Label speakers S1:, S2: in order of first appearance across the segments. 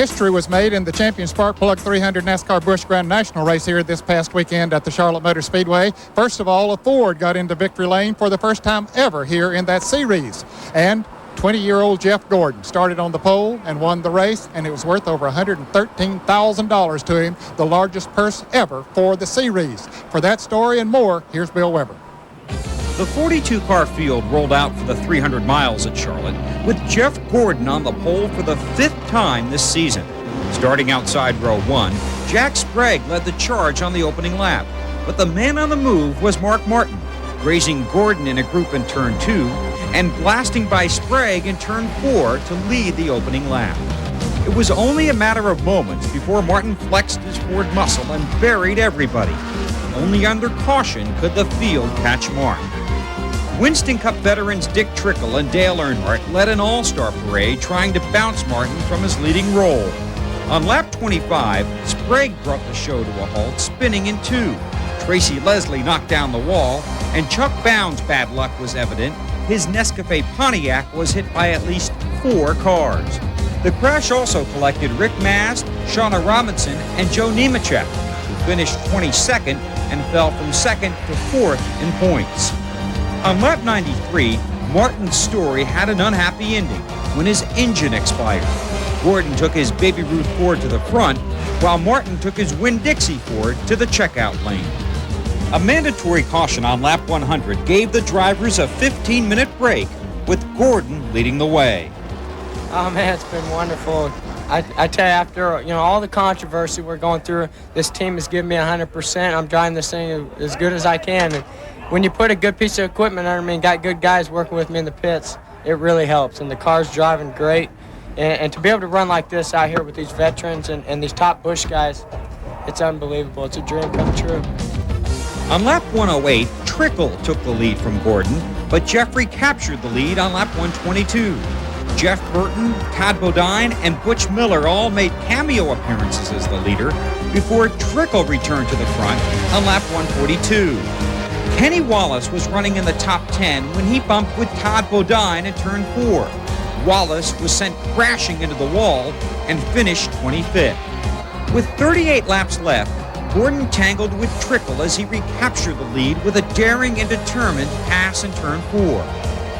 S1: History was made in the Champion Spark Plug 300 NASCAR Busch Grand National race here this past weekend at the Charlotte Motor Speedway. First of all, a Ford got into victory lane for the first time ever here in that series. And 20-year-old Jeff Gordon started on the pole and won the race, and it was worth over $113,000 to him, the largest purse ever for the series. For that story and more, here's Bill Weber.
S2: The 42-car field rolled out for the 300 miles at Charlotte, with Jeff Gordon on the pole for the 5th time this season. Starting outside row 1, Jack Sprague led the charge on the opening lap, but the man on the move was Mark Martin, grazing Gordon in a group in turn 2 and blasting by Sprague in turn 4 to lead the opening lap. It was only a matter of moments before Martin flexed his Ford muscle and buried everybody. Only under caution could the field catch Mark. Winston Cup veterans Dick Trickle and Dale Earnhardt led an all-star parade trying to bounce Martin from his leading role. On lap 25, Sprague brought the show to a halt, spinning in 2. Tracy Leslie knocked down the wall, and Chuck Bound's bad luck was evident. His Nescafe Pontiac was hit by at least 4 cars. The crash also collected Rick Mast, Shauna Robinson, and Joe Nemechek, who finished 22nd and fell from 2nd to 4th in points. On lap 93, Martin's story had an unhappy ending when his engine expired. Gordon took his Baby Ruth Ford to the front, while Martin took his Winn-Dixie Ford to the checkout lane. A mandatory caution on lap 100 gave the drivers a 15-minute break, with Gordon leading the way.
S3: Oh man, it's been wonderful. I tell you, after all the controversy we're going through, this team has given me 100%. I'm driving this thing as good as I can. And when you put a good piece of equipment under me and got good guys working with me in the pits, it really helps. And the car's driving great. And to be able to run like this out here with these veterans and these top Busch guys, it's unbelievable. It's a dream come true.
S2: On lap 108, Trickle took the lead from Gordon, but Jeffrey captured the lead on lap 122. Jeff Burton, Todd Bodine, and Butch Miller all made cameo appearances as the leader before Trickle returned to the front on lap 142. Kenny Wallace was running in the top 10 when he bumped with Todd Bodine in turn 4. Wallace was sent crashing into the wall and finished 25th. With 38 laps left, Gordon tangled with Trickle as he recaptured the lead with a daring and determined pass in turn 4.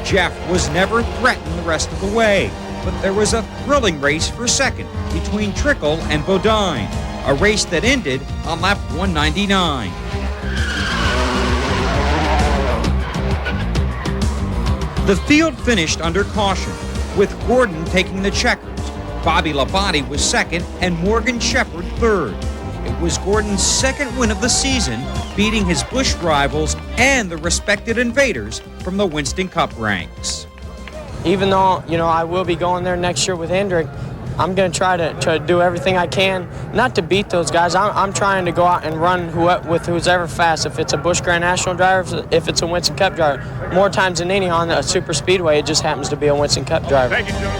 S2: Jeff was never threatened the rest of the way, but there was a thrilling race for second between Trickle and Bodine, a race that ended on lap 199. The field finished under caution, with Gordon taking the checkers. Bobby Labonte was second and Morgan Shepherd third. It was Gordon's second win of the season, beating his Busch rivals and the respected invaders from the Winston Cup ranks.
S3: Even though, I will be going there next year with Hendrick, I'm going to try to do everything I can, not to beat those guys. I'm trying to go out and run with who's ever fast. If it's a Busch Grand National driver, if it's a Winston Cup driver. More times than any on a super speedway, it just happens to be a Winston Cup driver.
S4: Thank you, Joe.